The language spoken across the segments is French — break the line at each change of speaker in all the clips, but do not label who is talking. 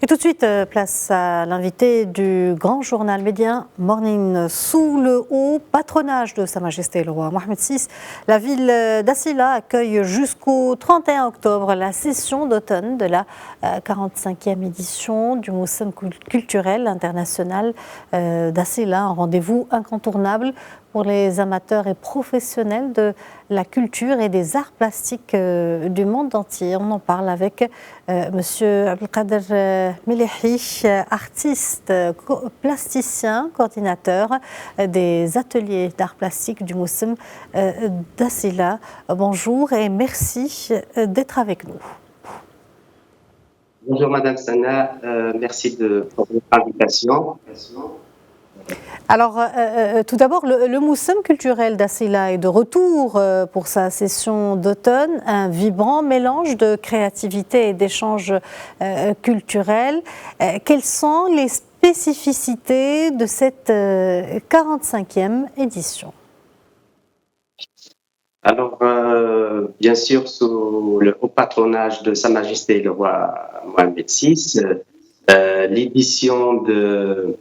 Et tout de suite, place à l'invité du grand journal média Morning. Sous le haut patronage de Sa Majesté le roi Mohamed VI, la ville d'Asila accueille jusqu'au 31 octobre la session d'automne de la 45e édition du Moussem culturel international d'Asila, un rendez-vous incontournable pour les amateurs et professionnels de la culture et des arts plastiques du monde entier. On en parle avec Monsieur Abdelkader Melehi, artiste, plasticien, coordinateur des ateliers d'art plastique du Moussem d'Asila. Bonjour et merci d'être avec nous.
Bonjour Madame Sana, merci pour votre invitation.
Alors, tout d'abord, le Moussem culturel d'Asila est de retour pour sa session d'automne, un vibrant mélange de créativité et d'échanges culturels. Quelles sont les spécificités de cette 45e édition ?
Alors, bien sûr, sous le haut patronage de Sa Majesté le roi Mohamed VI, l'édition de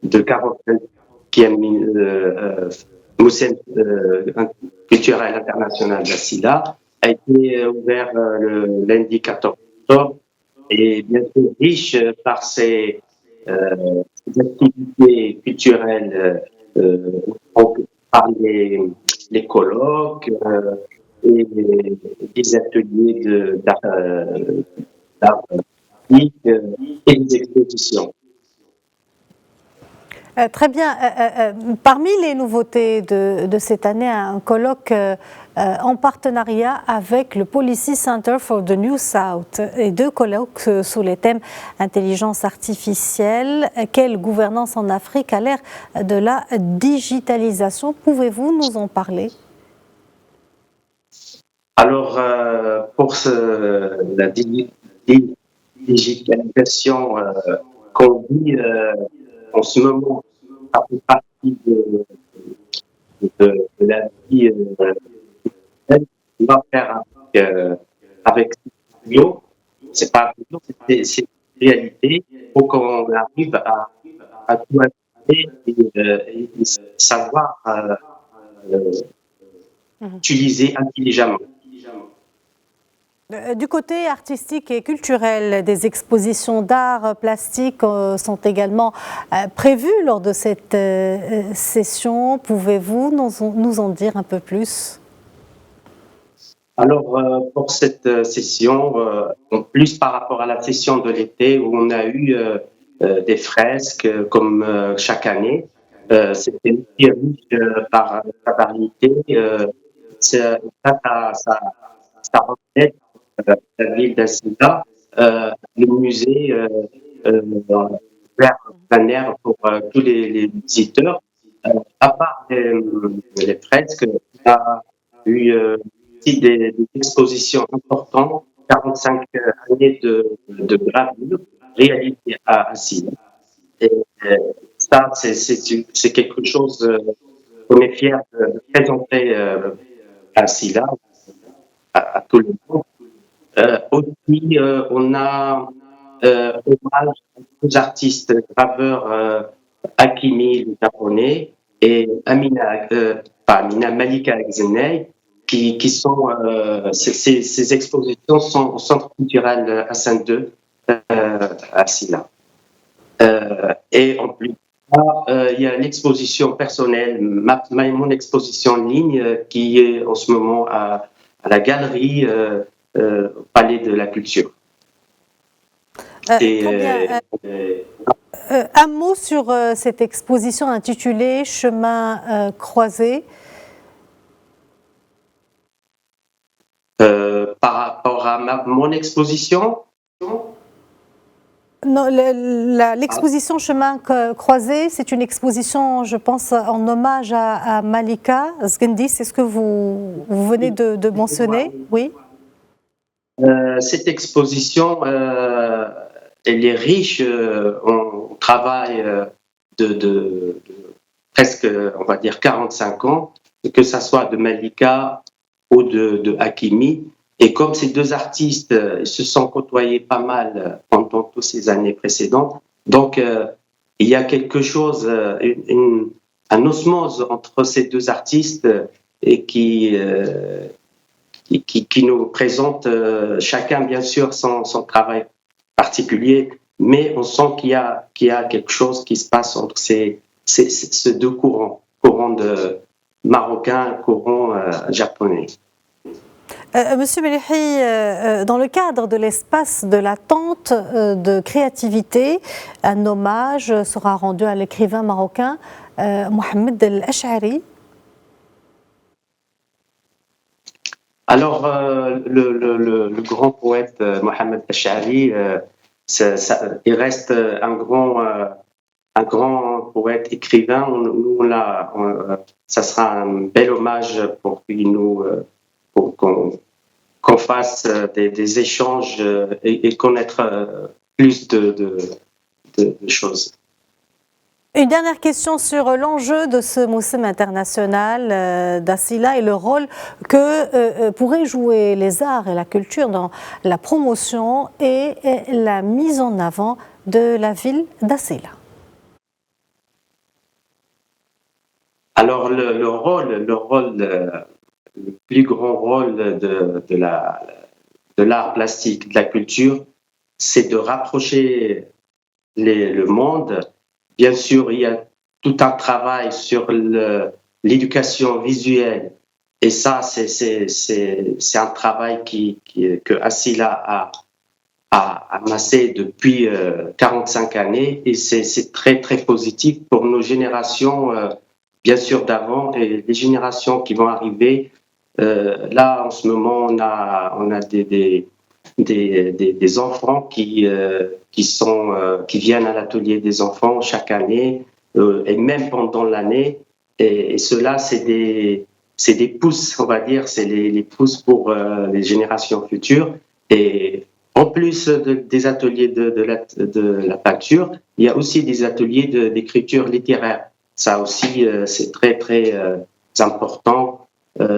45e Moussem culturel international d'Asila a été ouvert le lundi 14 octobre et bien sûr riche par ses activités culturelles par les colloques et des ateliers d'art plastique et des expositions.
Très bien. Parmi les nouveautés de cette année, un colloque en partenariat avec le Policy Center for the New South et deux colloques sous les thèmes intelligence artificielle, quelle gouvernance en Afrique à l'ère de la digitalisation. Pouvez-vous nous en parler ?
Alors, pour la digitalisation qu'on vit en ce moment, ça fait partie de la vie qu'on va faire avec Studio. C'est pas un c'est une réalité. Il faut qu'on arrive à tout intégrer et savoir utiliser intelligemment.
Du côté artistique et culturel, des expositions d'art plastique sont également prévues lors de cette session. Pouvez-vous nous en dire un peu plus ?
Alors, pour cette session, en plus par rapport à la session de l'été où on a eu des fresques comme chaque année, c'était aussi riche par sa variété. Ça reflète la ville d'Asila, le musée ouvert plein air pour tous les visiteurs. À part les fresques, on a eu aussi des expositions importantes, 45 années de gravure réalisées à Asila. Et ça, c'est quelque chose qu'on est fier de présenter à Asila, à tout le monde. Aussi, on a hommage aux artistes graveurs Hakimi, le japonais, et Malika Exenei, qui sont ces expositions sont au Centre culturel Hassan II à Silla. Et en plus, il y a l'exposition personnelle, mon exposition en ligne, qui est en ce moment à la galerie au Palais de la Culture.
Un mot sur cette exposition intitulée Chemin croisé.
Par rapport à mon exposition?
Non, l'exposition Chemin croisé, c'est une exposition, je pense, en hommage à Malika Zgendi. C'est ce que vous venez de mentionner, oui?
Cette exposition, elle est riche en travail de presque, on va dire, 45 ans, que ça soit de Malika ou de Hakimi. Et comme ces deux artistes se sont côtoyés pas mal pendant toutes ces années précédentes, donc il y a quelque chose, un osmose entre ces deux artistes et qui nous présente chacun, bien sûr, son travail particulier, mais on sent qu'il y a quelque chose qui se passe entre ces deux courants de marocain, courant japonais.
Monsieur Melihi, dans le cadre de l'espace de l'attente de créativité, un hommage sera rendu à l'écrivain marocain Mohamed El-Ash'ari.
Alors, le grand poète Mohamed El-Ash'ari, il reste un grand poète écrivain. Ça sera un bel hommage pour qu'on fasse des échanges et connaître plus de choses.
Une dernière question sur l'enjeu de ce Moussem international d'Assila et le rôle que pourraient jouer les arts et la culture dans la promotion et la mise en avant de la ville d'Assila.
Alors le plus grand rôle de l'art plastique, de la culture, c'est de rapprocher le monde. Bien sûr, il y a tout un travail sur l'éducation visuelle. Et ça, c'est un travail que Assila a amassé depuis 45 années. Et c'est très, très positif pour nos générations, bien sûr, d'avant et les générations qui vont arriver. Là, en ce moment, on a des enfants qui viennent à l'atelier des enfants chaque année et même pendant l'année. Et cela, c'est des pousses, on va dire, c'est les pousses pour les générations futures. Et en plus des ateliers de la peinture, il y a aussi des ateliers d'écriture littéraire. Ça aussi, c'est très, très important.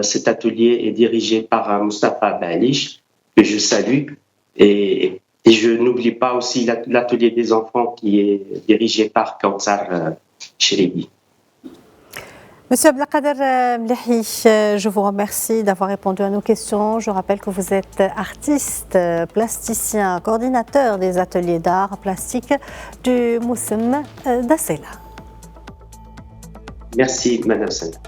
Cet atelier est dirigé par Moustapha Balish, que je salue. Et je n'oublie pas aussi l'atelier des enfants qui est dirigé par Kautsar Cheribi.
Monsieur Abdelkader Mlehi, je vous remercie d'avoir répondu à nos questions. Je rappelle que vous êtes artiste, plasticien, coordinateur des ateliers d'art plastique du Moussem d'Assila.
Merci, Madame Sana.